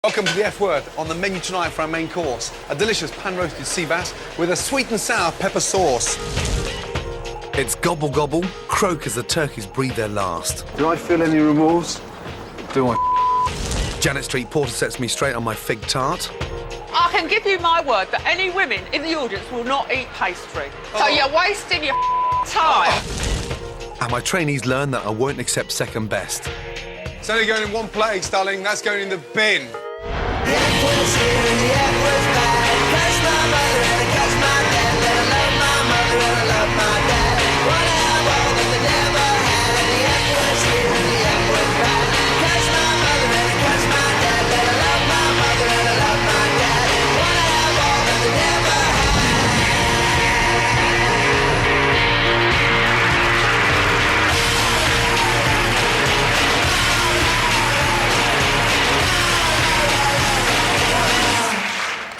Welcome to the F Word. On the menu tonight for our main course, a delicious pan-roasted sea bass with a sweet and sour pepper sauce. It's gobble gobble, croak as the turkeys breathe their last. Do I feel any remorse? Do I? Janet Street Porter sets me straight on my fig tart. I can give you my word that any women in the audience will not eat pastry. So you're wasting your time. And my trainees learn that I won't accept second best. It's only going in one place, darling. That's going in the bin. The F word's here and the F word's back. Catch my mother and catch my dad. Let her love my mother and I love my dad. Wanna have all that they never had. The F word's here and the F word's back. Catch my mother and catch my dad. Let her love my mother and I love my dad. Wanna have all that they never had.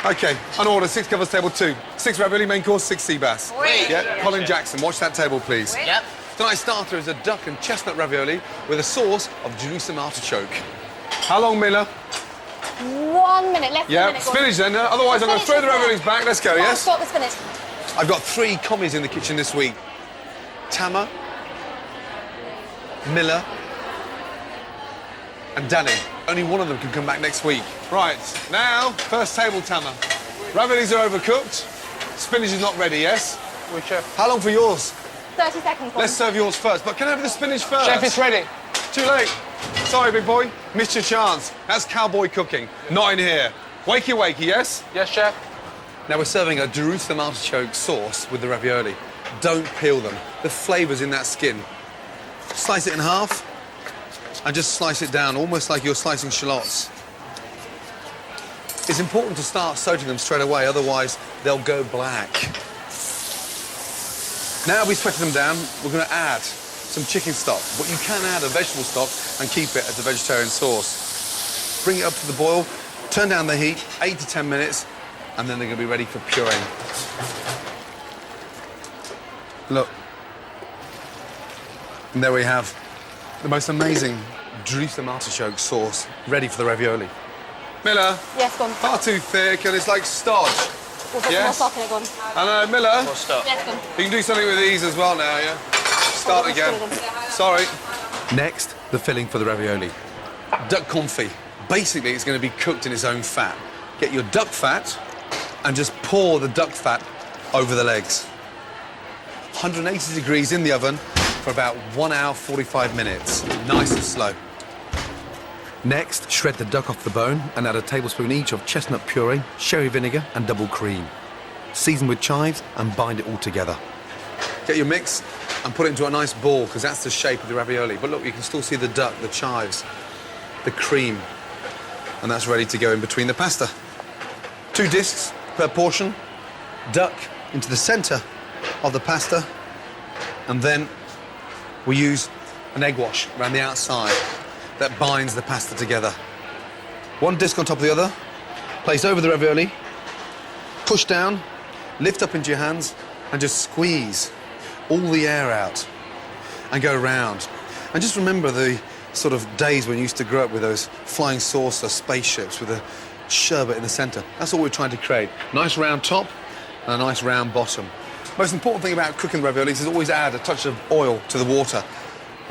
OK, on order, 6 covers table 2. 6 ravioli, main course, 6 sea bass. Oui. Yeah, Colin Jackson, watch that table, please. Yep. Tonight's starter is a duck and chestnut ravioli with a sauce of Jerusalem artichoke. How long, Miller? 1 minute, less than a Yeah, minute. spinach then. Otherwise, I'm going to throw the raviolis back. Let's go, yes? Stop the spinach. I've got 3 commies in the kitchen this week. Tama, Miller, and Danny. Only one of them can come back next week. Right, now, first table, Tama. Raviolis are overcooked. Spinach is not ready, yes? Oui, chef. How long for yours? 30 seconds. Let's serve yours first. But can I have the spinach first? Chef, it's ready. Too late. Sorry, big boy. Missed your chance. That's cowboy cooking. Not in here. Wakey, wakey, yes? Yes, chef. Now we're serving a Jerusalem artichoke sauce with the ravioli. Don't peel them. The flavour's in that skin. Slice it in half and just slice it down, almost like you're slicing shallots. It's important to start soaking them straight away, otherwise they'll go black. Now we've sweated them down, we're going to add some chicken stock, but you can add a vegetable stock and keep it as a vegetarian sauce. Bring it up to the boil, turn down the heat, 8 to 10 minutes, and then they're going to be ready for pureeing. Look. And there we have the most amazing Jerusalem artichoke sauce ready for the ravioli. Miller, Yes, gone. far too thick and it's like stodge. We'll put Yes? some more stock in it, gone. And Miller, Stop. Yes, gone. you can do something with these as well now, yeah? Start Let's again. do them. Sorry. Next, the filling for the ravioli. Duck confit. Basically, it's going to be cooked in its own fat. Get your duck fat and just pour the duck fat over the legs. 180 degrees in the oven for about 1 hour, 45 minutes. Nice and slow. Next, shred the duck off the bone and add a tablespoon each of chestnut puree, sherry vinegar and double cream. Season with chives and bind it all together. Get your mix and put it into a nice ball, because that's the shape of the ravioli. But look, you can still see the duck, the chives, the cream, and that's ready to go in between the pasta. 2 discs per portion, duck into the centre of the pasta, and then we use an egg wash around the outside that binds the pasta together. 1 disc on top of the other, place over the ravioli, push down, lift up into your hands, and just squeeze all the air out and go around. And just remember the sort of days when you used to grow up with those flying saucer spaceships with a sherbet in the centre. That's all we're trying to create. Nice round top and a nice round bottom. Most important thing about cooking raviolis is always add a touch of oil to the water.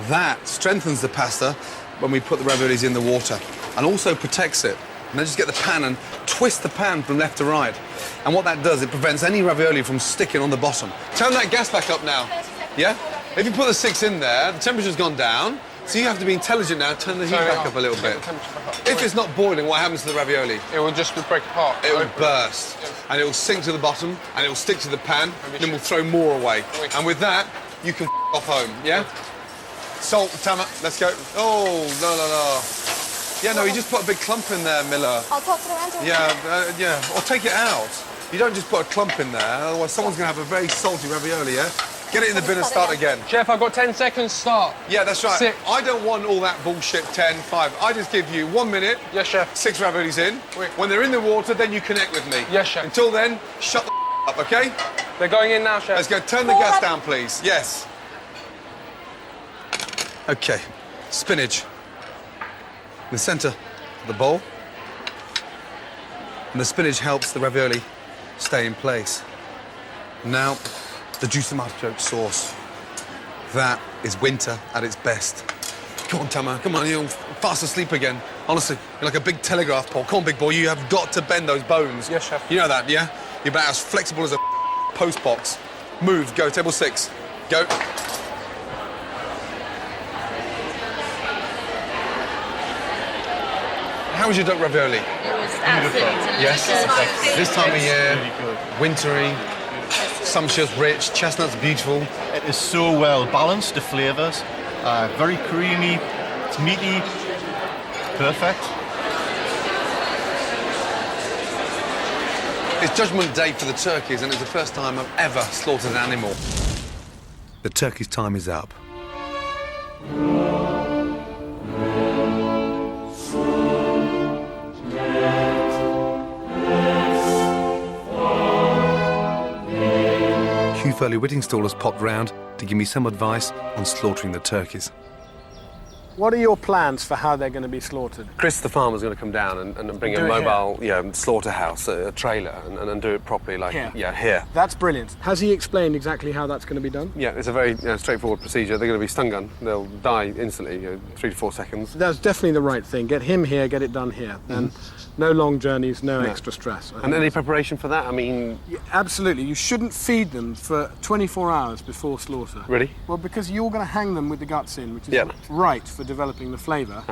That strengthens the pasta when we put the raviolis in the water and also protects it. And then just get the pan and twist the pan from left to right. And what that does, it prevents any ravioli from sticking on the bottom. Turn that gas back up now. Yeah? If you put the 6 in there, the temperature's gone down, so you have to be intelligent now, turn the heat back up a little bit. If it's not boiling, what happens to the ravioli? It will just break apart. It will burst, and it will sink to the bottom, and it will stick to the pan, and then we'll throw more away. And with that, you can off home, yeah? Salt, Tama, let's go. Oh, no. Yeah, no, you just put a big clump in there, Miller. I'll toss it around to Yeah, or take it out. You don't just put a clump in there, otherwise someone's going to have a very salty ravioli, yeah? Get it in the bin and start again. Chef, I've got 10 seconds, start. Yeah, that's right. 6. I don't want all that bullshit, 10, 5. I just give you 1 minute. Yes, chef. 6 raviolis in. Oui. When they're in the water, then you connect with me. Yes, chef. Until then, shut the up, OK? They're going in now, chef. Let's go. Turn the gas down, please. Yes. OK. Spinach. In the centre of the bowl. And the spinach helps the ravioli stay in place. Now, the juicy artichoke sauce. That is winter at its best. Come on, Tama, come on, you're fast asleep again. Honestly, you're like a big telegraph pole. Come on, big boy, you have got to bend those bones. Yes, chef. You know that, yeah? You're about as flexible as a post box. Move, go, table 6. Go. How was your duck ravioli? It was absolutely delicious. Yes? This time of year, wintry, sumptuous, rich, chestnuts beautiful. It is so well balanced, the flavours. Very creamy, it's meaty, it's perfect. It's Judgment Day for the turkeys, and it's the first time I've ever slaughtered an animal. The turkey's time is up. Hugh Furley-Whittingstall has popped round to give me some advice on slaughtering the turkeys. What are your plans for how they're going to be slaughtered? Chris, the farmer's going to come down and bring Do a it mobile slaughterhouse, a trailer, and do it properly, like, here. That's brilliant. Has he explained exactly how that's going to be done? Yeah, it's a very straightforward procedure. They're going to be stun gun. They'll die instantly, 3 to 4 seconds. That's definitely the right thing. Get him here, get it done here. And no long journeys, no extra stress. And any preparation for that? I mean... Yeah, absolutely. You shouldn't feed them for 24 hours before slaughter. Really? Well, because you're going to hang them with the guts in, which is right for developing the flavour.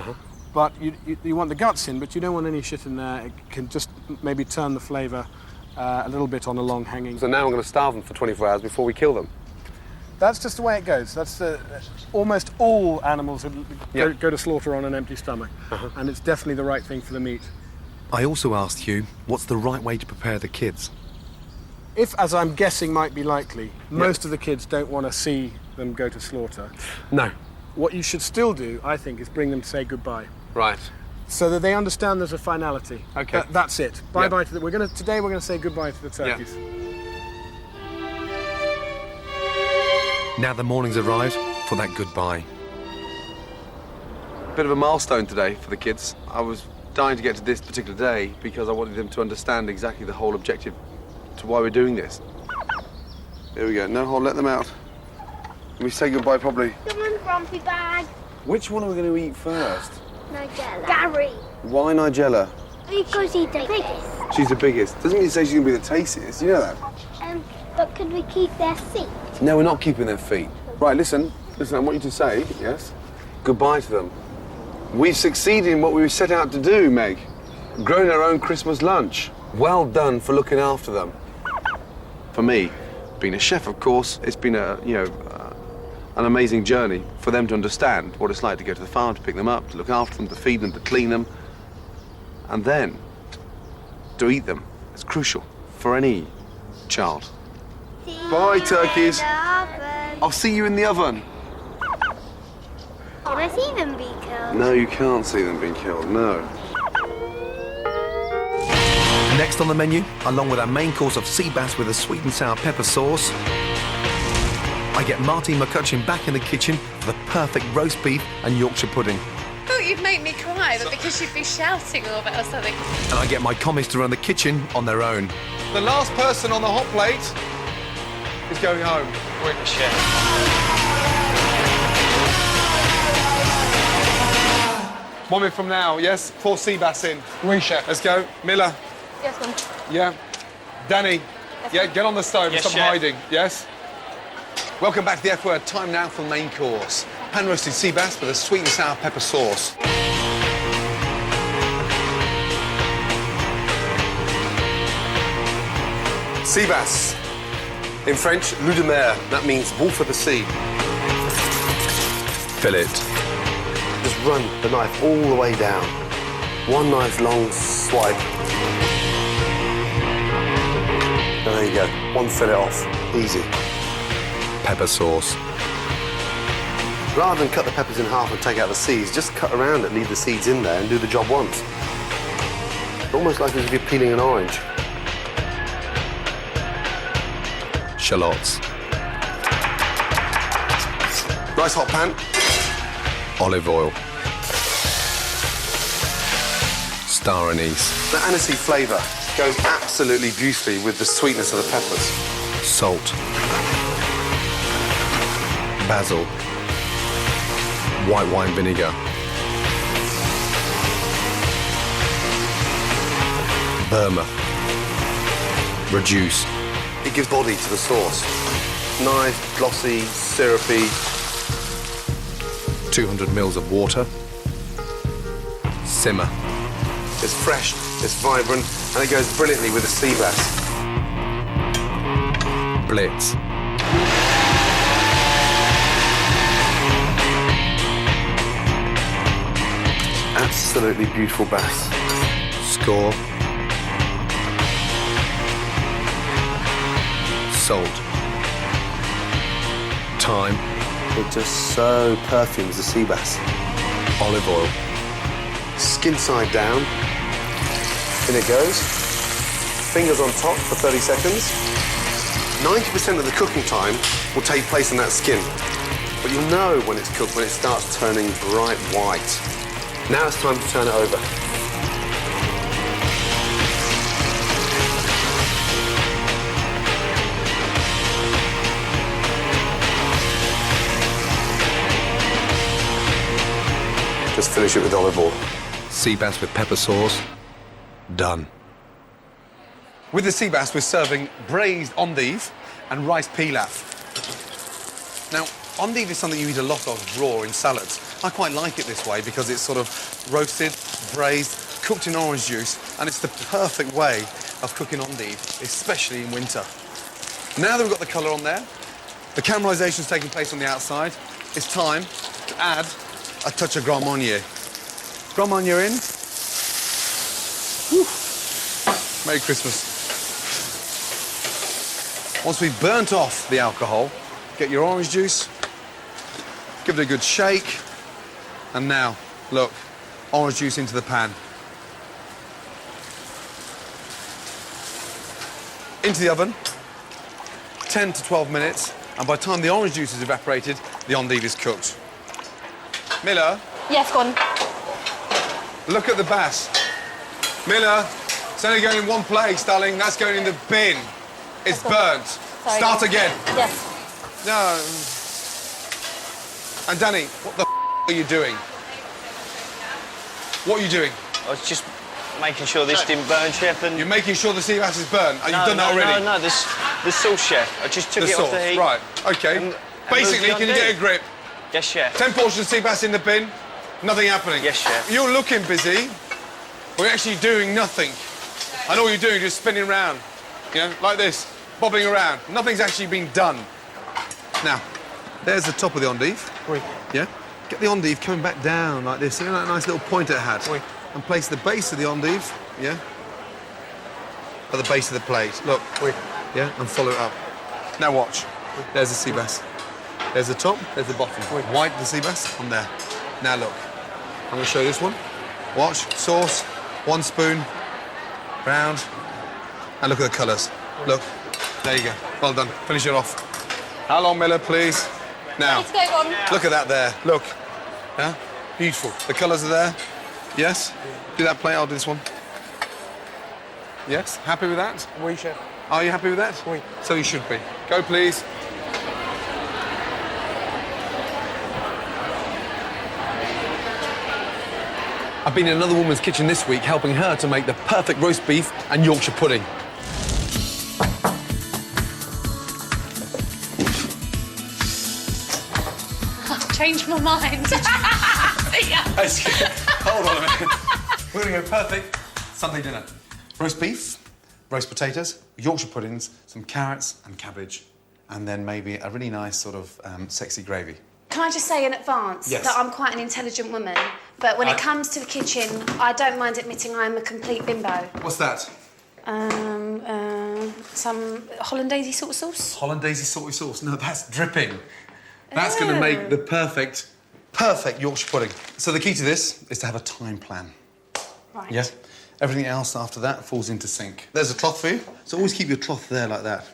But you want the guts in, but you don't want any shit in there. It can just maybe turn the flavour a little bit on a long hanging. So now I'm going to starve them for 24 hours before we kill them. That's just the way it goes. That's almost all animals go to slaughter on an empty stomach. And it's definitely the right thing for the meat. I also asked Hugh, what's the right way to prepare the kids? If, as I'm guessing might be likely, most of the kids don't want to see them go to slaughter. No. What you should still do, I think, is bring them to say goodbye. Right. So that they understand there's a finality. Okay. That's it. Bye-bye to the... Today we're going to say goodbye to the turkeys. Now the morning's arrived for that goodbye. Bit of a milestone today for the kids. I was dying to get to this particular day because I wanted them to understand exactly the whole objective to why we're doing this. There we go. No, I'll let them out. Can we say goodbye properly? Come on, Grumpy Bag. Which one are we going to eat first? Nigella. Gary. Why Nigella? Because he's the biggest. She's the biggest. Doesn't mean to say she's going to be the tastiest. You know that? But could we keep their feet? No, we're not keeping their feet. Right, listen, I want you to say, yes, goodbye to them. We've succeeded in what we set out to do, Meg. Grown our own Christmas lunch. Well done for looking after them. For me, being a chef, of course, it's been an amazing journey for them to understand what it's like to go to the farm, to pick them up, to look after them, to feed them, to clean them, and then to eat them. It's crucial for any child. Bye, turkeys. I'll see you in the oven. Can I see them be killed? No, you can't see them being killed, no. Next on the menu, along with our main course of sea bass with a sweet and sour pepper sauce, I get Martine McCutcheon back in the kitchen for the perfect roast beef and Yorkshire pudding. I thought you'd make me cry, but because you'd be shouting a little bit or something. And I get my commies to run the kitchen on their own. The last person on the hot plate is going home. We're the chef. 1 minute from now, yes? 4 sea bass in. Oui, chef. Let's go. Miller. Yes, ma'am. Yeah. Danny. Yeah, get on the stove and stop hiding. Yes? Welcome back to the F Word. Time now for the main course. Pan-roasted sea bass with a sweet and sour pepper sauce. Sea bass. In French, loup de mer. That means wolf of the sea. Fillet. Just run the knife all the way down. One nice long swipe. And there you go. One fillet off. Easy. Pepper sauce. Rather than cut the peppers in half and take out the seeds, just cut around it, leave the seeds in there and do the job once. Almost like as if you're peeling an orange. Shallots. Nice hot pan. Olive oil. star anise. The anisey flavour goes absolutely beautifully with the sweetness of the peppers. Salt. Basil. White wine vinegar. Burma. Reduce. It gives body to the sauce. Nice, glossy, syrupy. 200 mils of water. Simmer. It's fresh, it's vibrant, and it goes brilliantly with the sea bass. Blitz. Absolutely beautiful bass. Score. Salt. Thyme. It just so perfumes the sea bass. Olive oil. Skin side down. In it goes. Fingers on top for 30 seconds. 90% of the cooking time will take place in that skin. But you'll know when it's cooked, when it starts turning bright white. Now it's time to turn it over. Just finish it with olive oil. Sea bass with pepper sauce. Done. With the sea bass, we're serving braised endive and rice pilaf. Now, endive is something you eat a lot of raw in salads. I quite like it this way because it's sort of roasted, braised, cooked in orange juice, and it's the perfect way of cooking endive, especially in winter. Now that we've got the colour on there, the caramelisation is taking place on the outside, it's time to add a touch of Grand Marnier. Grand Marnier in. Whew. Merry Christmas. Once we've burnt off the alcohol, get your orange juice, give it a good shake, and now, look, orange juice into the pan. Into the oven, 10 to 12 minutes, and by the time the orange juice is evaporated, the endive is cooked. Miller? Yes, go on. Look at the bass. Miller, it's only going in one place, darling. That's going in the bin. It's burnt. Sorry. Start again. Yes. No. And Danny, what the are you doing? What are you doing? I was just making sure this didn't burn, Chef, and... You're making sure the sea bass is burnt, and No, you've done that already? No, the sauce, Chef. I just took The it off sauce, the heat. right, OK. and Basically, moved can you on get a in. grip? Yes, Chef. 10 portions of sea bass in the bin, nothing happening. Yes, Chef. You're looking busy, but you're actually doing nothing. And all you're doing is just spinning around, you know, like this, bobbing around. Nothing's actually been done. Now, there's the top of the endive. Oui. Yeah? Get the endive coming back down like this. You know that nice little point it had? Oui. And place the base of the endive, yeah? At the base of the plate. Look. Oui. Yeah? And follow it up. Now watch. There's the sea bass. There's the top, there's the bottom. White, the sea bass, on there. Now look. I'm going to show you this one. Watch. Sauce, 1 spoon, round, and look at the colours. Look. There you go. Well done. Finish it off. How long, Miller, please? Now. Let's go on. Look at that there. Look. Yeah? Beautiful. The colours are there. Yes? Do that plate, I'll do this one. Yes? Happy with that? Oui, chef. Are you happy with that? Oui. So you should be. Go, please. I've been in another woman's kitchen this week helping her to make the perfect roast beef and Yorkshire pudding. I've changed my mind. See ya. Hold on a minute. We're going to go perfect Sunday dinner. Roast beef, roast potatoes, Yorkshire puddings, some carrots and cabbage, and then maybe a really nice sort of sexy gravy. Can I just say in advance Yes. that I'm quite an intelligent woman, but when it comes to the kitchen, I don't mind admitting I'm a complete bimbo. What's that? Some hollandaise sort of sauce. Hollandaise salty sauce. No, that's dripping. That's going to make the perfect Yorkshire pudding. So the key to this is to have a time plan. Right. Yeah? Everything else after that falls into sync. There's a cloth for you, so always keep your cloth there like that.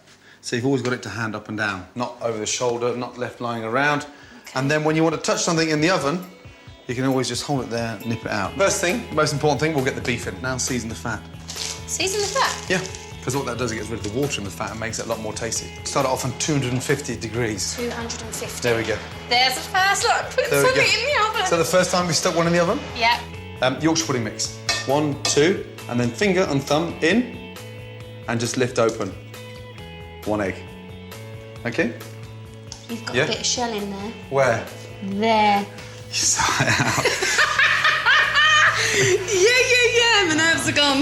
So you've always got it to hand up and down, not over the shoulder, not left lying around. Okay. And then when you want to touch something in the oven, You can always just hold it there, nip it out. First thing, most important thing, we'll get the beef in. Now season the fat. Season the fat? Yeah, because what that does, it gets rid of the water in the fat and makes it a lot more tasty. Start it off on 250 degrees. 250. There we go. There's the first lot. Put There we something go. in the oven. So the first time we stuck one in the oven? Yeah. Yorkshire pudding mix. 1, 2, and then finger and thumb in, and just lift open. 1 egg. Okay? You've got a bit of shell in there. Where? There. You saw it out. Yeah, the nerves are gone.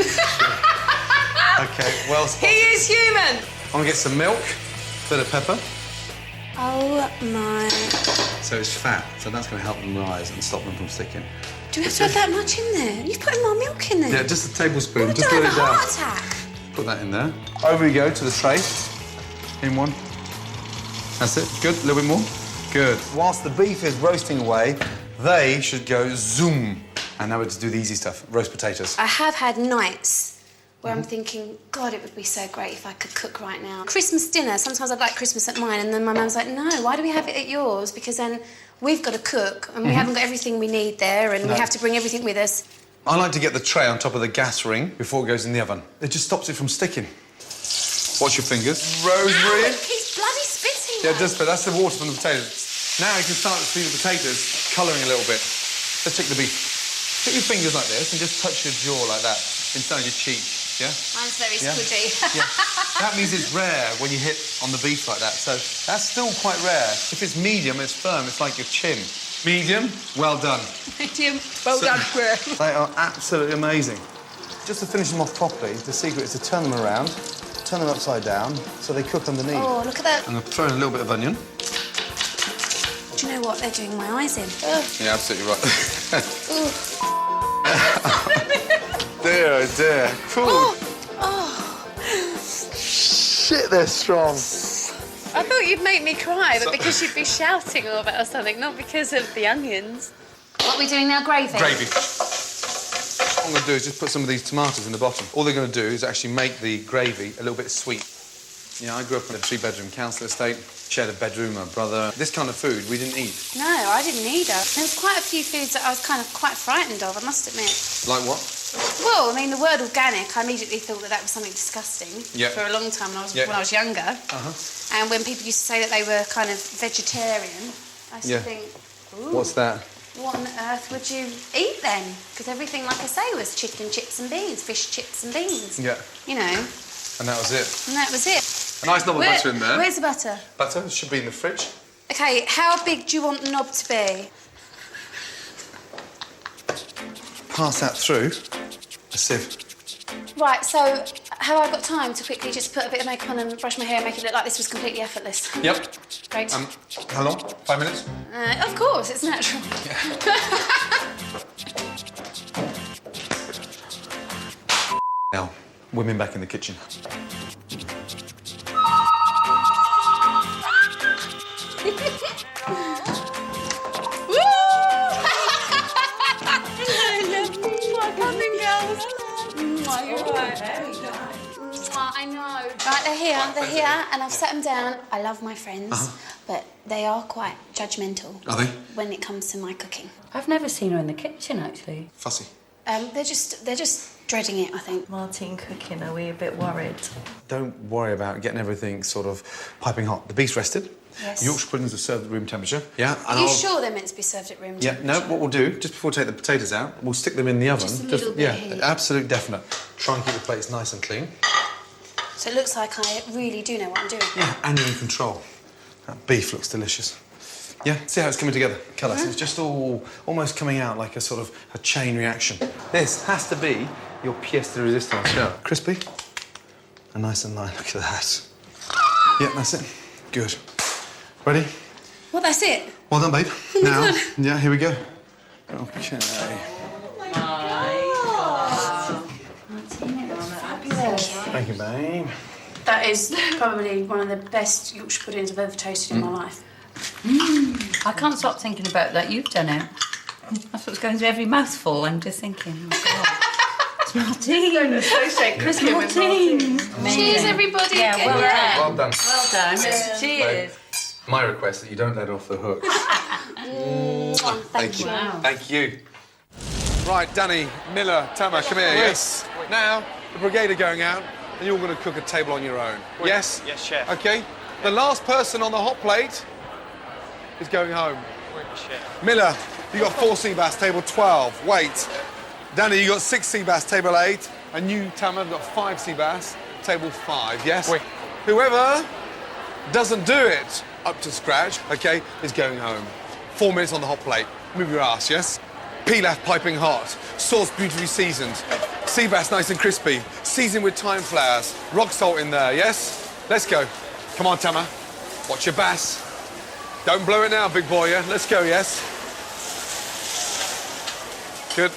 Okay, well spotted. He is human. I'm gonna get some milk, bit of pepper. Oh my. So it's fat, so that's gonna help them rise and stop them from sticking. Do we have to add that much in there? You've put more milk in there. Yeah, just a tablespoon. Oh, just don't put have it a down. heart attack. Put that in there. Over you go to the tray. In one. That's it. Good. A little bit more. Good. Whilst the beef is roasting away, they should go zoom. And now we just do the easy stuff. Roast potatoes. I have had nights where I'm thinking, God, it would be so great if I could cook right now. Christmas dinner, sometimes I'd like Christmas at mine, and then my mum's like, no, why do we have it at yours? Because then we've got to cook, and we haven't got everything we need there, and we have to bring everything with us. I like to get the tray on top of the gas ring before it goes in the oven. It just stops it from sticking. Watch your fingers. Rosemary. Ow, he's bloody spitting. Yeah, just, but that's the water from the potatoes. Now you can start to see the potatoes colouring a little bit. Let's check the beef. Put your fingers like this and just touch your jaw like that inside your cheek, yeah? Mine's very Yeah. squidgy. Yeah. That means it's rare when you hit on the beef like that, so that's still quite rare. If it's medium, it's firm, it's like your chin. Medium, well done. Medium, well done, square. They are absolutely amazing. Just to finish them off properly, the secret is to turn them around, turn them upside down, so they cook underneath. Oh, look at that. I'm going to throw in a little bit of onion. Do you know what? They're doing my eyes in. Ugh. Yeah, absolutely right. Ooh. Dear, dear. Oh. Shit, they're strong. I thought you'd make me cry, but because you'd be shouting all about or something, not because of the onions. What are we doing now? Gravy? Gravy. What I'm going to do is just put some of these tomatoes in the bottom. All they're going to do is actually make the gravy a little bit sweet. Yeah, I grew up in a 3-bedroom council estate, shared a bedroom with my brother. This kind of food we didn't eat. No, I didn't either. There was quite a few foods that I was kind of quite frightened of, I must admit. Like what? Well, I mean, the word organic, I immediately thought that was something disgusting for a long time when I was younger. And when people used to say that they were kind of vegetarian, I used to think, ooh, what's that? what on earth would you eat then? Because everything, like I say, was chicken, chips and beans, fish, chips and beans. Yeah. You know. And that was it. And that was it. A nice knob of butter in there. Where's the butter? Butter should be in the fridge. OK, how big do you want the knob to be? Pass that through a sieve. Right, so have I got time to quickly just put a bit of makeup on and brush my hair and make it look like this was completely effortless? Yep. Great. How long? 5 minutes? Of course, it's natural. Now, women back in the kitchen. I know. Right, they're here, and I've set them down. I love my friends, but they are quite judgmental. Are they? When it comes to my cooking. I've never seen her in the kitchen, actually. Fussy. They're just dreading it, I think. Martin cooking, are we a bit worried? Don't worry about getting everything sort of piping hot. The beef's rested. Yes. Yorkshire puddings are served at room temperature. Yeah. Are you sure they're meant to be served at room Yeah, temperature? no, what we'll do, just before we take the potatoes out, we'll stick them in the oven. Just a little bit yeah, of heat. absolute definite. Try and keep the plates nice and clean. So it looks like I really do know what I'm doing. Yeah, and you're in control. That beef looks delicious. Yeah, see how it's coming together? Colour. It's just all almost coming out like a sort of a chain reaction. This has to be your pièce de résistance. Yeah. Crispy and nice and light. Look at that. Yeah, that's it. Good. Ready? Well, that's it. Well done, babe. Oh my Now, God. yeah, here we go. Okay. Thank you, babe. That is probably one of the best Yorkshire puddings I've ever tasted in my life. I can't stop thinking about that. You've done it. That's what's going through every mouthful. I'm just thinking, oh, God. It's Martin. Don't associate cooking with Martin. Cheers, everybody. Yeah, Get well there. done. Well done. Well done. Cheers. My request that you don't let her off the hook. Thank you. Thank you. Right, Danny, Miller, Tama, come here, yes? Now, the brigade are going out, and you're going to cook a table on your own. Yes? Yes, chef. OK. The last person on the hot plate is going home. Chef. Miller, you got 4 sea bass, table 12. Wait. Danny, you got 6 sea bass, table 8. And you, Tama, have got 5 sea bass, table 5, yes? Oui. Whoever doesn't do it up to scratch, OK, is going home. 4 minutes on the hot plate. Move your ass, yes? Pilaf piping hot. Sauce beautifully seasoned. Sea bass nice and crispy. Seasoned with thyme flowers. Rock salt in there, yes? Let's go. Come on, Tama. Watch your bass. Don't blow it now, big boy, yeah? Let's go, yes? Good.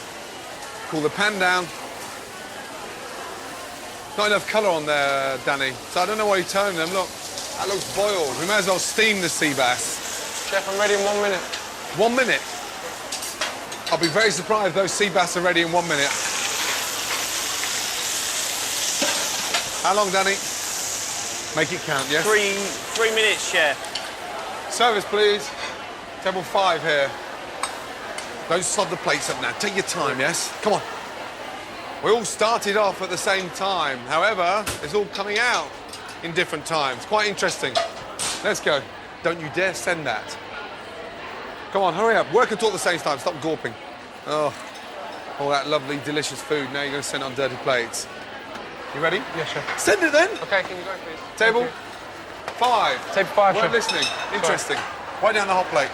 Cool the pan down. Not enough colour on there, Danny. So I don't know why you're turning them. Look, that looks boiled. We may as well steam the sea bass. Chef, I'm ready in 1 minute. 1 minute? I'll be very surprised if those sea bass are ready in 1 minute. How long, Danny? Make it count, yes? 3 minutes, chef. Service, please. Table 5 here. Don't sod the plates up now. Take your time, yes? Come on. We all started off at the same time. However, it's all coming out in different times. Quite interesting. Let's go. Don't you dare send that. Come on, hurry up. Work and talk at the same time. Stop gawping. Oh, all that lovely, delicious food. Now you're going to send it on dirty plates. You ready? Yes, chef. Send it then. OK, can you go, please? Table 5. Table 5, Weren't chef. listening. Interesting. Right down the hot plate.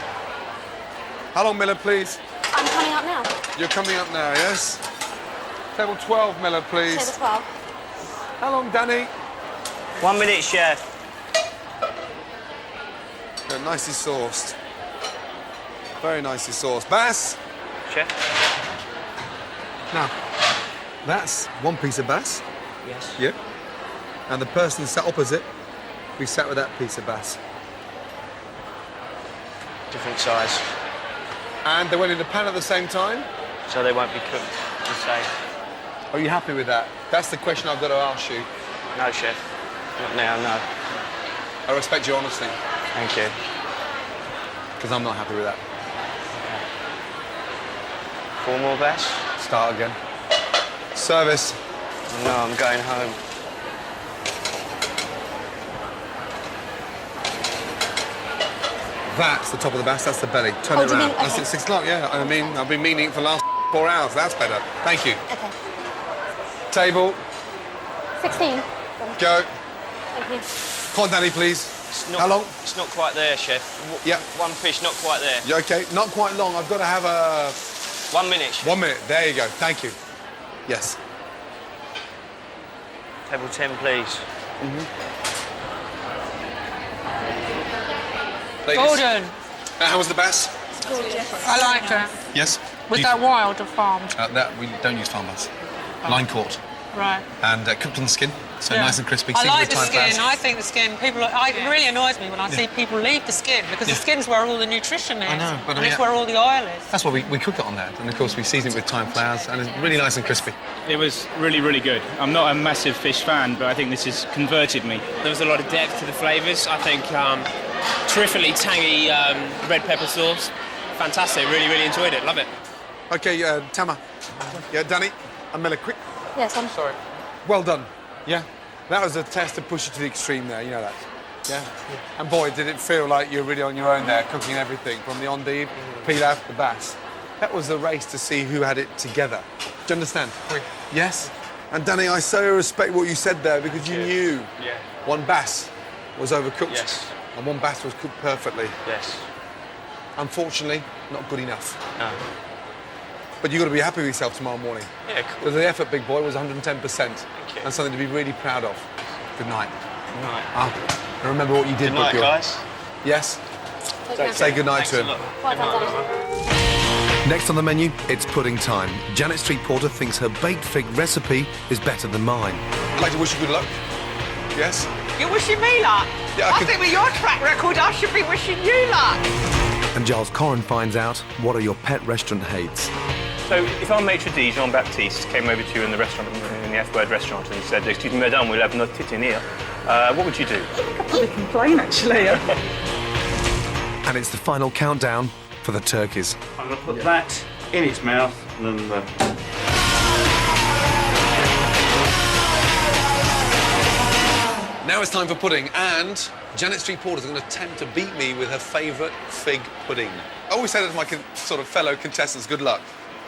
How long, Miller, please? I'm coming up now. You're coming up now, yes? Table 12, Miller, please. Table 12. How long, Danny? 1 minute, chef. Good, nicely sauced. Very nicely sauced. Bass? Chef? Now, that's 1 piece of bass. Yes. Yeah. And the person sat opposite, we sat with that piece of bass. Different size. And they went in the pan at the same time? So they won't be cooked the same. Are you happy with that? That's the question I've got to ask you. No, chef. Not now, no. I respect your honesty. Thank you. Because I'm not happy with that. 4 more bass? Start again. Service. No, I'm going home. That's the top of the bass, that's the belly. Turn Oh, it do you around. mean- That's okay. at 6 o'clock, yeah. I mean, I've been meaning it for the last 4 hours. That's better. Thank you. Okay. Table, 16. go. Thank you. Come on, Danny, please. It's not, How long? It's not quite there, chef. Yeah. 1 fish, not quite there. You okay? Not quite long. I've got to have a... 1 minute, chef. 1 minute. There you go. Thank you. Yes. Table 10, please. Ladies. Gordon, How was the bass? I liked it. Yes. With that wild of farmed. That we don't use farm bass. Line caught Right. and cooked on the skin, so Yeah. nice and crispy. I seasoned like with the thyme skin. flowers. I think the skin. It really annoys me when I see people leave the skin because the skin's where all the nutrition is. I know, but I and mean, it's where all the oil is. That's why we cook it on that, and of course we season it with thyme flowers, and it's really nice and crispy. It was really, really good. I'm not a massive fish fan, but I think this has converted me. There was a lot of depth to the flavours. I think terrifically tangy red pepper sauce. Fantastic. Really, really enjoyed it. Love it. Okay, Tama. Yeah, Danny. And Miller, quick. Yes, I'm Sorry. Well done. Yeah. That was a test to push you to the extreme there, you know that. Yeah. And boy, did it feel like you're really on your own there, cooking everything from the endive, pilaf, the bass. That was the race to see who had it together. Do you understand? Oui. Yes. And Danny, I so respect what you said there because you knew Yeah. 1 bass was overcooked. Yes. And 1 bass was cooked perfectly. Yes. Unfortunately, not good enough. No. But you've got to be happy with yourself tomorrow morning. Yeah, cool. Because the effort, big boy, was 110%. Thank you. And something to be really proud of. Good night. Good night. And remember what you did, Good night, Brooke. guys. Yes? Take Say good night Thanks to a him. lot. Well done, Danny. Next on the menu, it's pudding time. Janet Street Porter thinks her baked fig recipe is better than mine. I'd like to wish you good luck. Yes? You're wishing me luck. Yeah, I think with your track record, I should be wishing you luck. And Giles Corrin finds out what are your pet restaurant hates. So if our maitre d', Jean-Baptiste, came over to you in the restaurant, in the F Word restaurant, and said, "Excuse me, madame, we'll have no titine here," what would you do? I'd probably complain, actually. And it's the final countdown for for the turkeys. I'm going to put that in its mouth and then Now it's time for pudding, and Janet Street Porter's going to attempt to beat me with her favourite fig pudding. I always say that to my sort of fellow contestants, good luck.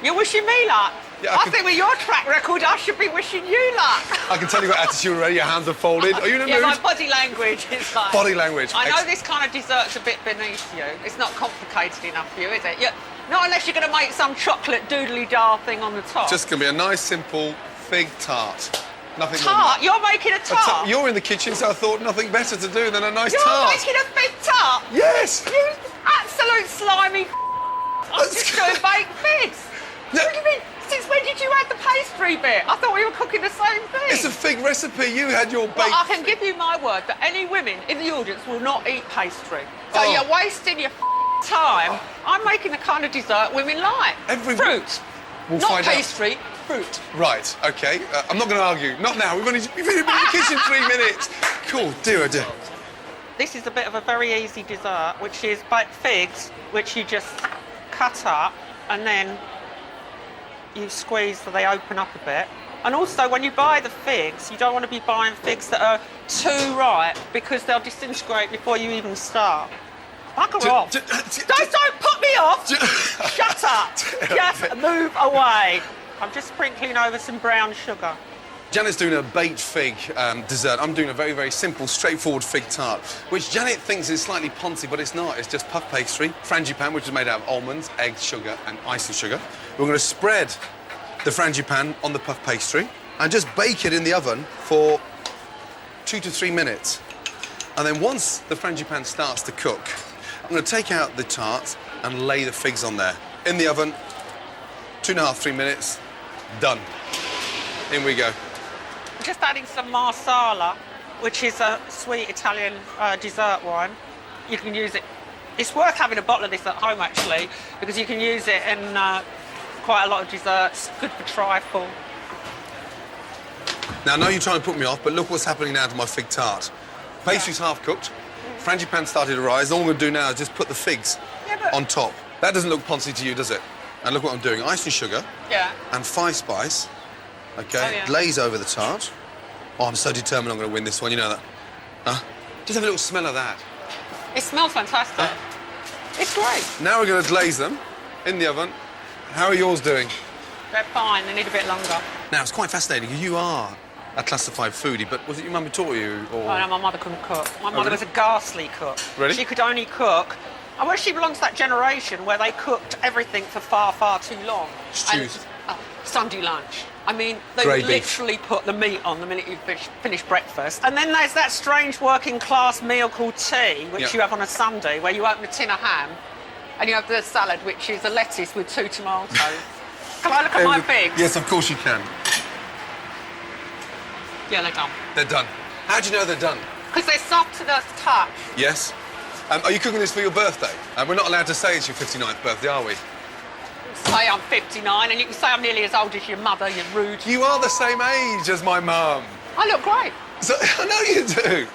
You're wishing me luck? Yeah, I think with your track record, I should be wishing you luck. I can tell you've got attitude already, your hands are folded. Are you in a mood? Yeah, my body language is like... Body language. I know this kind of dessert's a bit beneath you. It's not complicated enough for you, is it? Not unless you're going to make some chocolate doodly-dar thing on the top. Just going to be a nice, simple fig tart. Nothing Tart? more You're making a tart? You're in the kitchen, so I thought nothing better to do than a nice You're tart. making a fig tart? Yes! You absolute slimy I'm just doing baked figs. No. What do you mean? Since when did you add the pastry bit? I thought we were cooking the same thing. It's a fig recipe. You had your baked... Well, I can give you my word that any women in the audience will not eat pastry. So you're wasting your time. I'm making the kind of dessert women like. Fruit. We'll not find pastry, fruit. Right, OK. I'm not going to argue. Not now. We've only been in the kitchen 3 minutes. Cool. Do. This is a bit of a very easy dessert, which is baked figs, which you just cut up and then you squeeze so they open up a bit. And also, when you buy the figs, you don't want to be buying figs that are too ripe because they'll disintegrate before you even start. Bugger off. Don't put me off. Shut up. Just move away. I'm just sprinkling over some brown sugar. Janet's doing a baked fig dessert. I'm doing a very, very simple, straightforward fig tart, which Janet thinks is slightly poncy, but it's not. It's just puff pastry, frangipane, which is made out of almonds, eggs, sugar, and icing sugar. We're going to spread the frangipane on the puff pastry and just bake it in the oven for 2 to 3 minutes. And then once the frangipane starts to cook, I'm going to take out the tart and lay the figs on there. In the oven, 2.5, 3 minutes, done. In we go. Just adding some marsala, which is a sweet Italian dessert wine. You can use it. It's worth having a bottle of this at home, actually, because you can use it in quite a lot of desserts. Good for trifle. Now, I know you're trying to put me off, but look what's happening now to my fig tart. Pastry's half cooked. Frangipane started to rise. All I'm going to do now is just put the figs on top. That doesn't look poncy to you, does it? And look what I'm doing. Icing sugar and 5 spice. OK, glaze over the tart. Oh, I'm so determined I'm going to win this one, you know that. Just have a little smell of that. It smells fantastic. It's great. Now we're going to glaze them in the oven. How are yours doing? They're fine. They need a bit longer. Now, it's quite fascinating. You are a classified foodie, but was it your mum who taught you? Or... Oh, no, my mother couldn't cook. My mother was a ghastly cook. Really? She could only cook... Well, she belongs to that generation where they cooked everything for far, far too long. Stews. Sunday lunch. I mean, they would literally put the meat on the minute you finish breakfast. And then there's that strange working class meal called tea, which you have on a Sunday, where you open a tin of ham and you have the salad, which is a lettuce with 2 tomatoes. Can I look at my figs? Yes, of course you can. Yeah, they're done. They're done. How do you know they're done? Because they're soft to the touch. Yes. Are you cooking this for your birthday? We're not allowed to say it's your 59th birthday, are we? Say I'm 59, and you can say I'm nearly as old as your mother, you're rude. You are the same age as my mum. I look great. So, I know you do.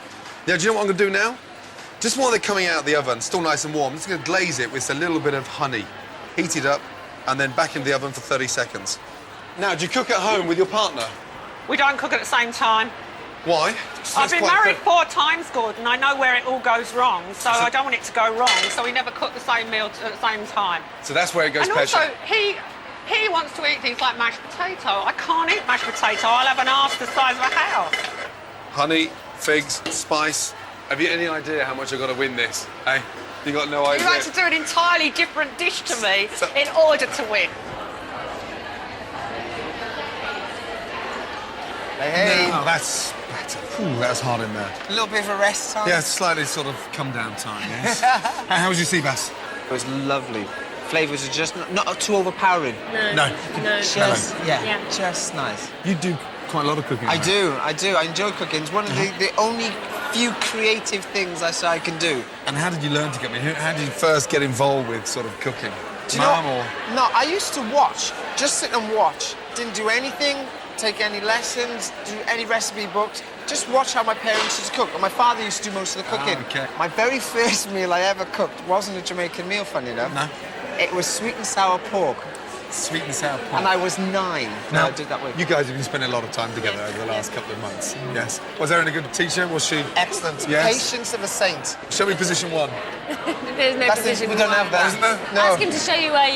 Yeah, do you know what I'm going to do now? Just while they're coming out of the oven, still nice and warm, I'm just going to glaze it with a little bit of honey. Heat it up, and then back into the oven for 30 seconds. Now, do you cook at home with your partner? We don't cook at the same time. Why? I've been married 4 times, Gordon. I know where it all goes wrong, so I don't want it to go wrong. So we never cook the same meal at the same time. So that's where it goes pear-shaped. And pear-shaped. also, he wants to eat things like mashed potato. I can't eat mashed potato. I'll have an arse the size of a house. Honey, figs, spice. Have you any idea how much I've got to win this? Hey, you got no idea. You had to do an entirely different dish to me in order to win. Hey. No, that's better. Ooh, that was hard in there. A little bit of a rest time? Yeah, slightly sort of come down time, yes. How was your sea bass? It was lovely. Flavours are just not too overpowering. No. Just nice. You do quite a lot of cooking. I do. I enjoy cooking. It's one of the only few creative things I can do. And how did you learn to cook? I mean, how did you first get involved with sort of cooking? Mum or...? No, I used to watch. Just sit and watch. Didn't do anything. Take any lessons, do any recipe books, just watch how my parents used to cook. And my father used to do most of the cooking. Okay. My very first meal I ever cooked wasn't a Jamaican meal, funny enough. No. It was sweet and sour pork. Sweet and sour pork. And I was 9 when I did that with. You guys have been spending a lot of time together over the last couple of months. Yes. Was Erin a good teacher? Was she? Excellent. Yes. Patience of a saint. Show me position 1. There's no position. We don't have that. Isn't there? No. Ask him to show you a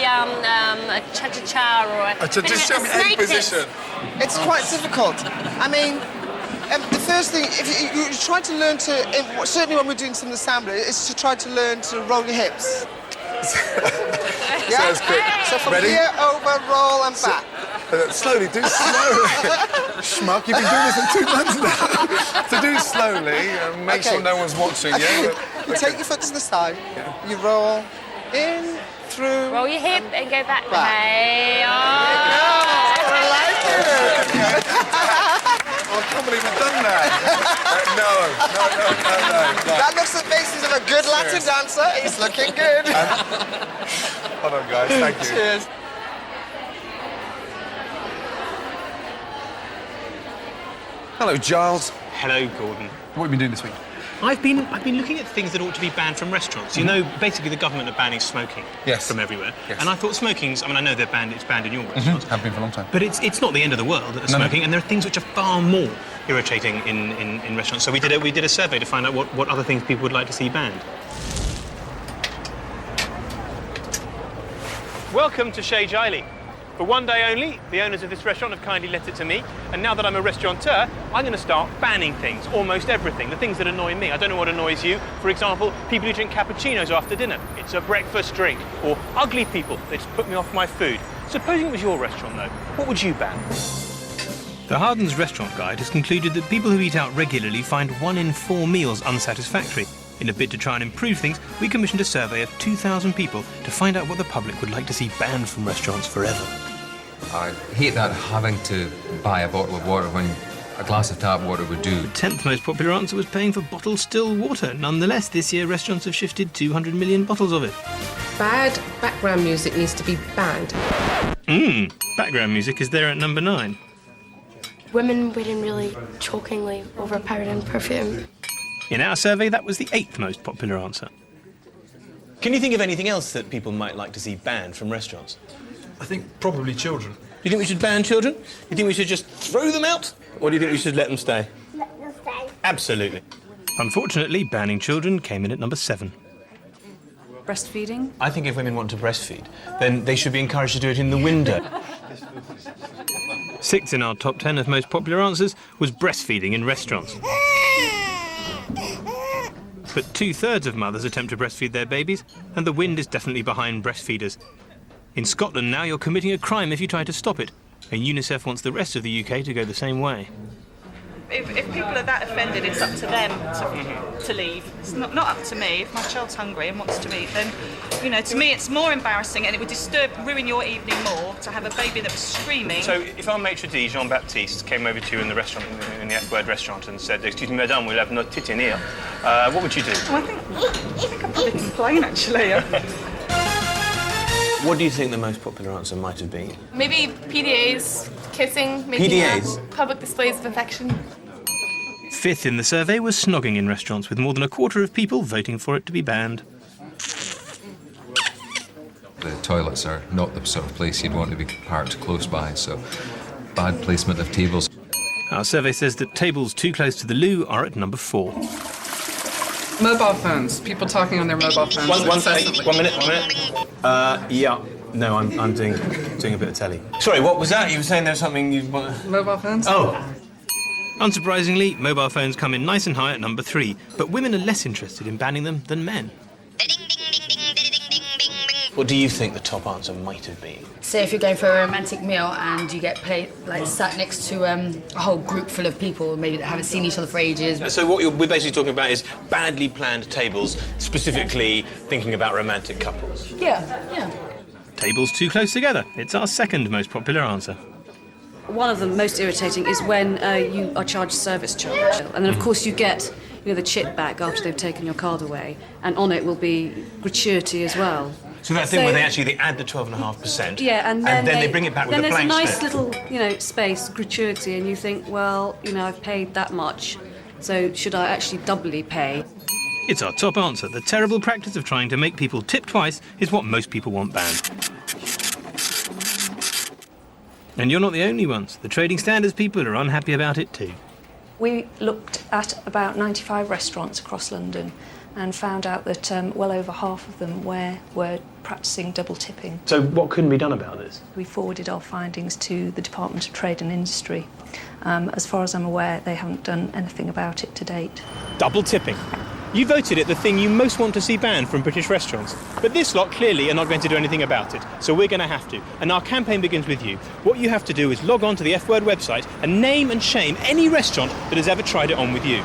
cha-cha-cha or a... Just show me a snake position. It's quite difficult. I mean, the first thing, if you try to learn to, certainly when we're doing some assembly, is to try to learn to roll your hips. Yeah? So from Ready? here, over, roll, and back. Slowly, do slowly. Schmuck, you've been doing this for 2 months now. So do slowly and make sure no one's watching. Yeah? You take your foot to the side, you roll in, through. Roll your hip and go back. Hey, I like it. I can't believe I've done that. No. That looks the basis of a good Latin dancer. He's looking good. Hold on, guys. Thank you. Cheers. Hello, Giles. Hello, Gordon. What have you been doing this week? I've been looking at things that ought to be banned from restaurants. You know, basically the government are banning smoking from everywhere. Yes. And I thought smoking's, I mean, I know it's banned in your restaurants. Have been for a long time. But it's not the end of the world, smoking, and there are things which are far more irritating in restaurants. So we did a survey to find out what other things people would like to see banned. Welcome to Shea Giley. For one day only, the owners of this restaurant have kindly let it to me, and now that I'm a restaurateur, I'm going to start banning things, almost everything, the things that annoy me. I don't know what annoys you. For example, people who drink cappuccinos after dinner. It's a breakfast drink. Or ugly people. They just put me off my food. Supposing it was your restaurant, though, what would you ban? The Harden's Restaurant Guide has concluded that people who eat out regularly find 1 in 4 meals unsatisfactory. In a bid to try and improve things, we commissioned a survey of 2,000 people to find out what the public would like to see banned from restaurants forever. I hate that having to buy a bottle of water when a glass of tap water would do. The 10th most popular answer was paying for bottled still water. Nonetheless, this year restaurants have shifted 200 million bottles of it. Bad background music needs to be banned. Background music is there at number 9. Women wearing really chokingly overpowering perfume. In our survey, that was the 8th most popular answer. Can you think of anything else that people might like to see banned from restaurants? I think probably children. Do you think we should ban children? Do you think we should just throw them out? Or do you think we should let them stay? Let them stay. Absolutely. Unfortunately, banning children came in at number 7. Breastfeeding? I think if women want to breastfeed, then they should be encouraged to do it in the window. 6th in our top 10 of most popular answers was breastfeeding in restaurants. But 2/3 of mothers attempt to breastfeed their babies, and the wind is definitely behind breastfeeders. In Scotland now, you're committing a crime if you try to stop it, and UNICEF wants the rest of the UK to go the same way. If people are that offended, it's up to them to leave. It's not up to me. If my child's hungry and wants to eat, then, you know, to me it's more embarrassing and it would ruin your evening more to have a baby that was screaming. So if our maitre d', Jean-Baptiste, came over to you in the restaurant, in the F Word restaurant and said, "Excuse me, madame, we'll have no titty here," what would you do? I think I'd probably complain, actually. What do you think the most popular answer might have been? Maybe PDAs, kissing, making PDAs? public displays of affection. 5th in the survey was snogging in restaurants, with more than 1/4 of people voting for it to be banned. The toilets are not the sort of place you'd want to be parked close by, so bad placement of tables. Our survey says that tables too close to the loo are at number 4. Mobile phones. People talking on their mobile phones. One minute. Yeah. No, I'm doing a bit of telly. Sorry, what was that? You were saying there was something you want. Mobile phones? Oh. Unsurprisingly, mobile phones come in nice and high at number 3, but women are less interested in banning them than men. What do you think the top answer might have been? Say if you're going for a romantic meal and you get sat next to a whole group full of people maybe that haven't seen each other for ages. So what we're basically talking about is badly planned tables, specifically thinking about romantic couples. Yeah. Tables too close together. It's our 2nd most popular answer. One of the most irritating is when you are charged service charge. And then, of course, you get the chit back after they've taken your card away. And on it will be gratuity as well. So that thing where they add the 12.5%. Yeah, and then they bring it back with a blank Then there's a slip. nice little, space, gratuity, and you think, well, I've paid that much, so should I actually doubly pay? It's our top answer. The terrible practice of trying to make people tip twice is what most people want banned. And you're not the only ones. The trading standards people are unhappy about it too. We looked at about 95 restaurants across London and found out that well over half of them were practising double tipping. So what couldn't be done about this? We forwarded our findings to the Department of Trade and Industry. As far as I'm aware, they haven't done anything about it to date. Double tipping. You voted it the thing you most want to see banned from British restaurants. But this lot clearly are not going to do anything about it, so we're going to have to. And our campaign begins with you. What you have to do is log on to the F Word website and name and shame any restaurant that has ever tried it on with you.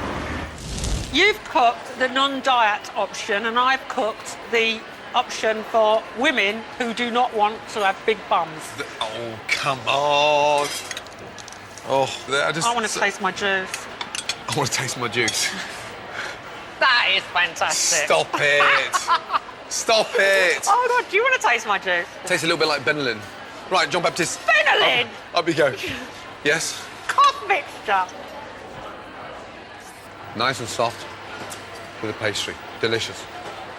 You've cooked the non-diet option, and I've cooked the option for women who do not want to have big bums. Oh, come on. Oh, I want to taste my juice. I want to taste my juice. That is fantastic. Stop it. Stop it. Oh, God, do you want to taste my juice? Tastes a little bit like Benelin. Right, John Baptist. Benelin? Oh, up you go. Yes? Cough mixture. Nice and soft with a pastry. Delicious.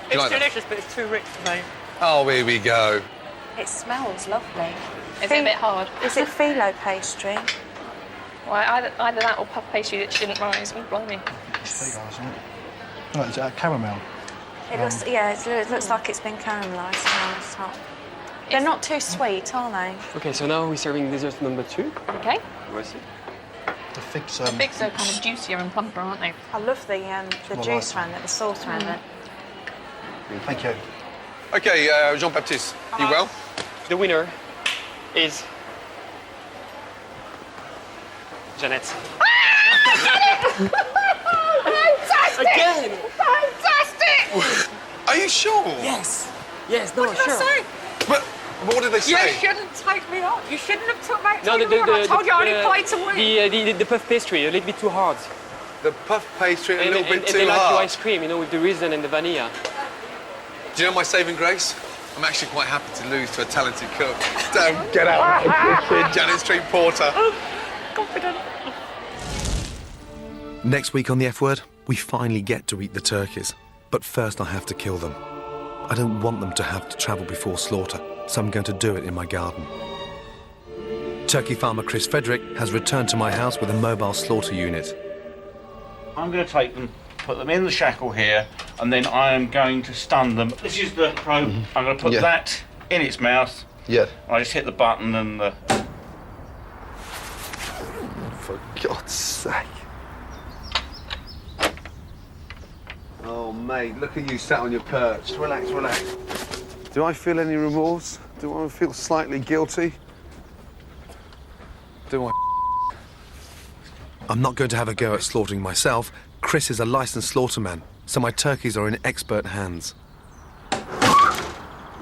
Do you It's like delicious, but it's too rich for me. that? Oh, here we go. It smells lovely. Is it a bit hard? Is it phyllo pastry? Well, either that or puff pastry that didn't rise. Oh, blimey. Oh, it's caramel. It looks, yeah, it looks like it's been caramelised around the top. They're not too sweet, are they? Okay, so now we're serving dessert number 2. Okay. Voici. The figs. The figs are kind of juicier and plumper, aren't they? I love the juice around it, the sauce around it. Thank you. OK, Jean Baptiste, you well? The winner is Jeanette. Fantastic! Again! Fantastic! Are you sure? Yes. Yes, no, What did sure. I say? But what did they say? You shouldn't take me on. You shouldn't have took me on. I told you I only played to win. The puff pastry, a little bit too hard. The puff pastry a little bit and too they like hard. your ice cream, you know, with the raisin and the vanilla. Do you know my saving grace? I'm actually quite happy to lose to a talented cook. Don't get out of the kitchen, Janet Street Porter. Confident. Next week on the F Word, we finally get to eat the turkeys. But first I have to kill them. I don't want them to have to travel before slaughter, so I'm going to do it in my garden. Turkey farmer Chris Frederick has returned to my house with a mobile slaughter unit. I'm going to take them, put them in the shackle here, and then I am going to stun them. This is the probe. I'm going to put that in its mouth. Yeah. I just hit the button and the... For God's sake. Oh, mate, look at you sat on your perch. Relax, relax. Do I feel any remorse? Do I feel slightly guilty? Do I? I'm not going to have a go at slaughtering myself. Chris is a licensed slaughterman, so my turkeys are in expert hands.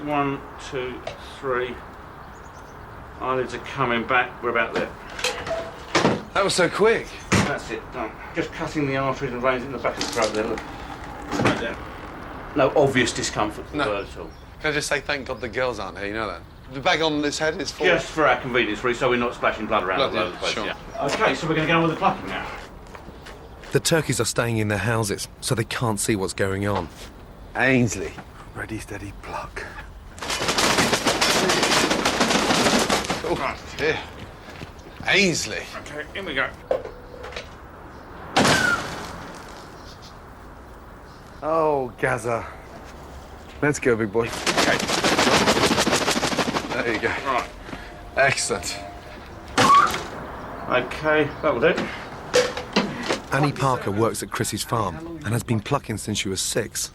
1, 2, 3. Eyelids are coming back. We're about there. That was so quick. That's it, done. Just cutting the arteries and veins in the back of the throat there, look. Right there. No obvious discomfort for the bird at all. Can I just say thank God the girls aren't here, you know that? The bag on this head is full. Just for our convenience, really, so we're not splashing blood around all over the place. Sure. Yeah. OK, so we're going to get on with the plucking now. The turkeys are staying in their houses, so they can't see what's going on. Ainsley. Ready, steady, pluck. Oh, right. Here. Ainsley. OK, here we go. Oh, Gaza. Let's go, big boy. OK. There you go. Right. Excellent. OK, that'll do. Annie Parker works at Chrissy's farm and has been plucking since she was 6.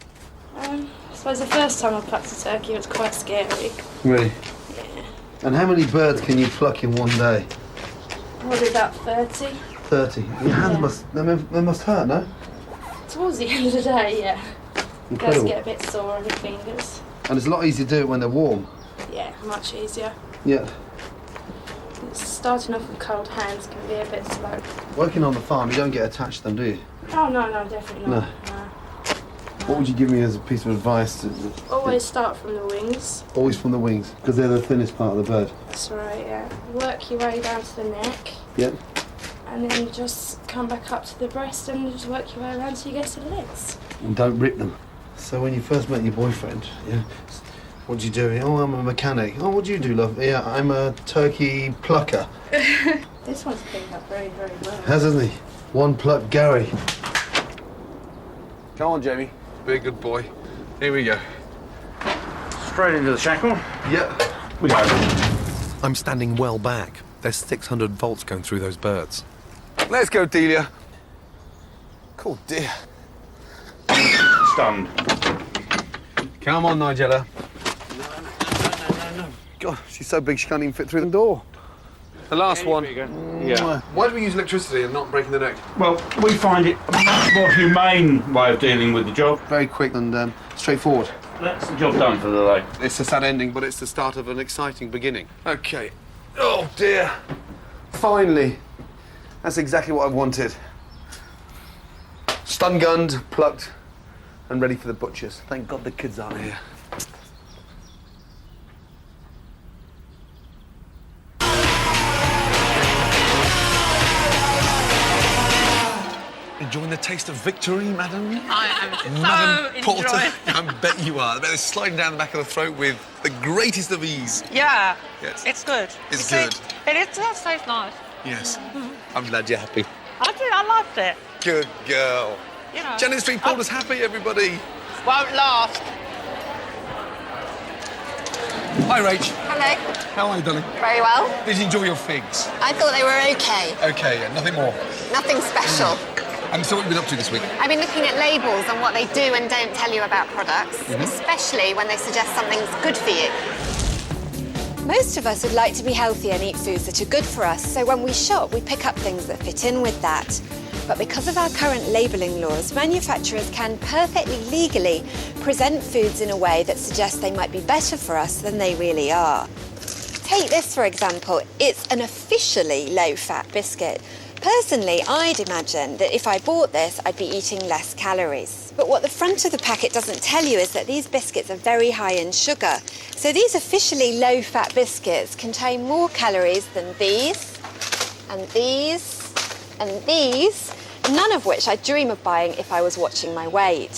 I suppose the first time I plucked a turkey, it was quite scary. Really? Yeah. And how many birds can you pluck in one day? Probably about 30. 30. Your hands they must hurt, no? Towards the end of the day, yeah. Incredible. It does get a bit sore on your fingers. And it's a lot easier to do it when they're warm. Yeah, much easier. Yeah. Starting off with cold hands can be a bit slow. Working on the farm, you don't get attached to them, do you? Oh, no, definitely not. No. No. What would you give me as a piece of advice? Always start from the wings. Always from the wings, because they're the thinnest part of the bird. That's right, yeah. Work your way down to the neck. Yep. and then you just come back up to the breast and you just work your way around till you get to the legs. And don't rip them. So when you first met your boyfriend, yeah, what do you do? Oh, I'm a mechanic. Oh, what do you do, love? Yeah, I'm a turkey plucker. This one's picked up very, very well. Hasn't he? One pluck Gary. Come on, Jamie. Be a good boy. Here we go. Straight into the shackle. Yep. We go. I'm standing well back. There's 600 volts going through those birds. Let's go, Delia. Cool dear. Stunned. Come on, Nigella. No. God, she's so big she can't even fit through the door. The last one. Yeah. Why do we use electricity and not breaking the neck? Well, we find it a much more humane way of dealing with the job. Very quick and straightforward. That's the job done for the day. It's a sad ending, but it's the start of an exciting beginning. Okay. Oh, dear. Finally. That's exactly what I wanted. Stun-gunned, plucked, and ready for the butchers. Thank God the kids aren't here. Enjoying the taste of victory, madam? I am Madam so Porter. enjoying. I bet you are. I bet they're sliding down the back of the throat with the greatest of ease. Yeah, Yes. it's good. It's You see, good. It tastes nice. Yes. I'm glad you're happy. I loved it. Good girl. You know. Janet Street Porter's happy, everybody. Won't last. Hi, Rach. Hello. How are you, darling? Very well. Did you enjoy your figs? I thought they were okay. Okay, yeah, nothing more. Nothing special. And so what have you been up to this week? I've been looking at labels and what they do and don't tell you about products, Mhm. especially when they suggest something's good for you. Most of us would like to be healthy and eat foods that are good for us, so when we shop, we pick up things that fit in with that. But because of our current labelling laws, manufacturers can perfectly legally present foods in a way that suggests they might be better for us than they really are. Take this, for example. It's an officially low-fat biscuit. Personally, I'd imagine that if I bought this, I'd be eating less calories. But what the front of the packet doesn't tell you is that these biscuits are very high in sugar. So these officially low-fat biscuits contain more calories than these, and these, and these, none of which I'd dream of buying if I was watching my weight.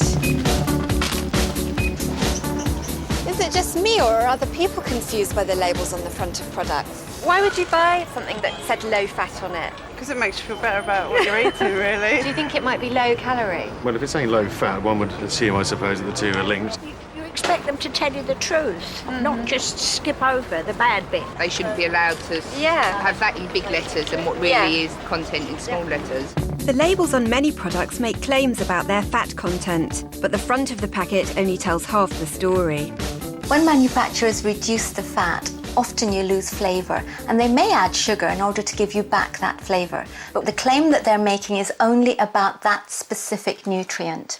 Is it just me, or are other people confused by the labels on the front of products? Why would you buy something that said low fat on it? Because it makes you feel better about what you're eating, really. Do you think it might be low calorie? Well, if it's saying low fat, one would assume, I suppose, that the two are linked. You expect them to tell you the truth, not just skip over the bad bit. They shouldn't be allowed to have that in big letters and what really is content in small letters. The labels on many products make claims about their fat content, but the front of the packet only tells half the story. When manufacturers reduce the fat, often you lose flavour, and they may add sugar in order to give you back that flavour. But the claim that they're making is only about that specific nutrient.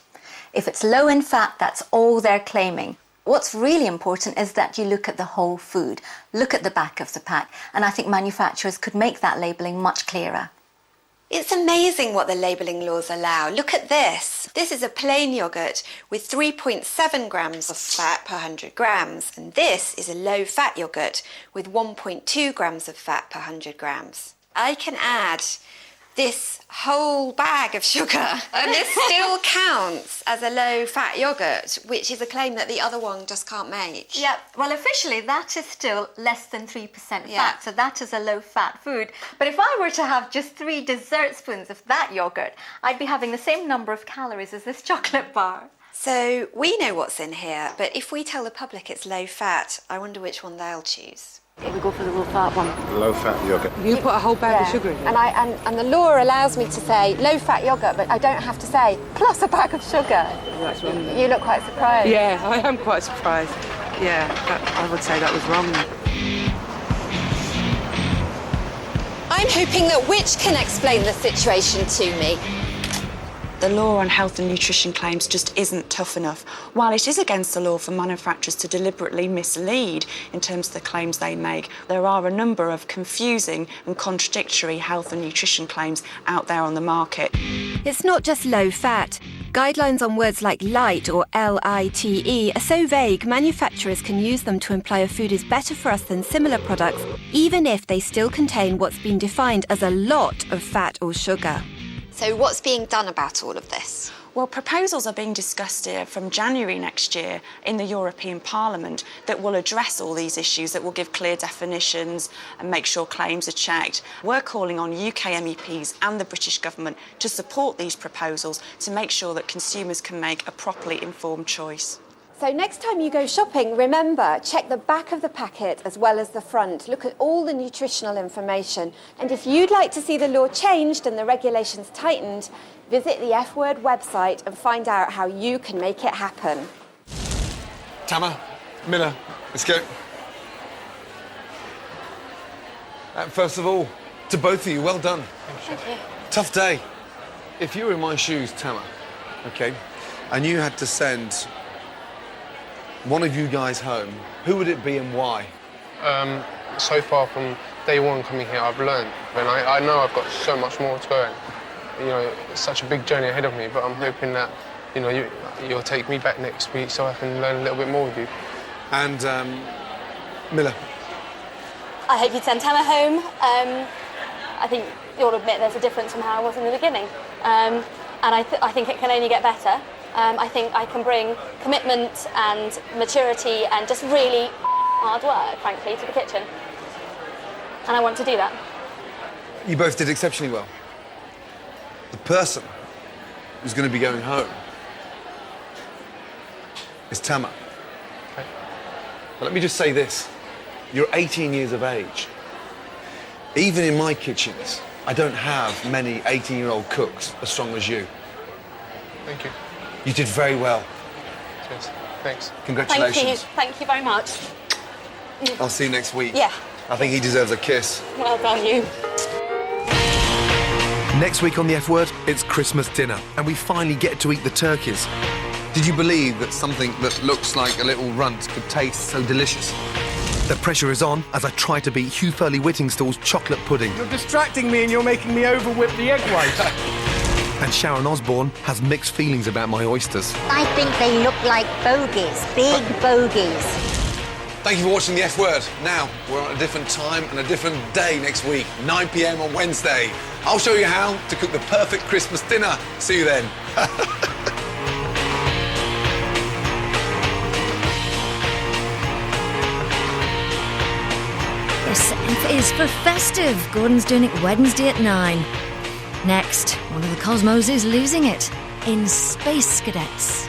If it's low in fat, that's all they're claiming. What's really important is that you look at the whole food, look at the back of the pack, and I think manufacturers could make that labelling much clearer. It's amazing what the labelling laws allow. Look at this. This is a plain yoghurt with 3.7 grams of fat per 100 grams. And this is a low-fat yoghurt with 1.2 grams of fat per 100 grams. I can add this whole bag of sugar and this still counts as a low-fat yoghurt, which is a claim that the other one just can't make. Yeah, well, officially that is still less than 3% fat, so that is a low-fat food. But if I were to have just 3 dessert spoons of that yoghurt, I'd be having the same number of calories as this chocolate bar. So we know what's in here, but if we tell the public it's low-fat, I wonder which one they'll choose. We go for the low-fat one. Low-fat yoghurt. You put a whole bag of sugar in it? And the law allows me to say low-fat yoghurt, but I don't have to say plus a bag of sugar. That's wrong. You look quite surprised. Yeah, I am quite surprised. Yeah, I would say that was wrong. I'm hoping that Which can explain the situation to me. The law on health and nutrition claims just isn't tough enough. While it is against the law for manufacturers to deliberately mislead in terms of the claims they make, there are a number of confusing and contradictory health and nutrition claims out there on the market. It's not just low fat. Guidelines on words like light or LITE are so vague, manufacturers can use them to imply a food is better for us than similar products, even if they still contain what's been defined as a lot of fat or sugar. So what's being done about all of this? Well, proposals are being discussed here from January next year in the European Parliament that will address all these issues, that will give clear definitions and make sure claims are checked. We're calling on UK MEPs and the British government to support these proposals to make sure that consumers can make a properly informed choice. So next time you go shopping, remember, check the back of the packet as well as the front. Look at all the nutritional information. And if you'd like to see the law changed and the regulations tightened, visit the F Word website and find out how you can make it happen. Tama, Miller, let's go. First of all, to both of you, well done. Thank you. Tough day. If you were in my shoes, Tama, okay, and you had to send one of you guys home, who would it be and why? So far from day one coming here, I've learned, and I know I've got so much more to go. You know, it's such a big journey ahead of me, but I'm hoping that, you know, you'll take me back next week so I can learn a little bit more with you. And, Miller? I hope you'd send Tama home. I think you'll admit there's a difference from how I was in the beginning. And I think it can only get better. I think I can bring commitment and maturity and just really hard work, frankly, to the kitchen. And I want to do that. You both did exceptionally well. The person who's going to be going home is Tama. Okay. But let me just say this. You're 18 years of age. Even in my kitchens, I don't have many 18-year-old cooks as strong as you. Thank you. You did very well. Cheers. Thanks. Congratulations. Thank you very much. I'll see you next week. Yeah. I think he deserves a kiss. Well done, you. Next week on The F Word, it's Christmas dinner, and we finally get to eat the turkeys. Did you believe that something that looks like a little runt could taste so delicious? The pressure is on as I try to beat Hugh Furley-Whittingstall's chocolate pudding. You're distracting me and you're making me over-whip the egg white. And Sharon Osbourne has mixed feelings about my oysters. I think they look like bogies, big bogies. Thank you for watching The F Word. Now, we're on a different time and a different day next week, 9 p.m. on Wednesday. I'll show you how to cook the perfect Christmas dinner. See you then. The 7th is for festive. Gordon's doing it Wednesday at 9. Next, one of the Cosmos is losing it in Space Cadets.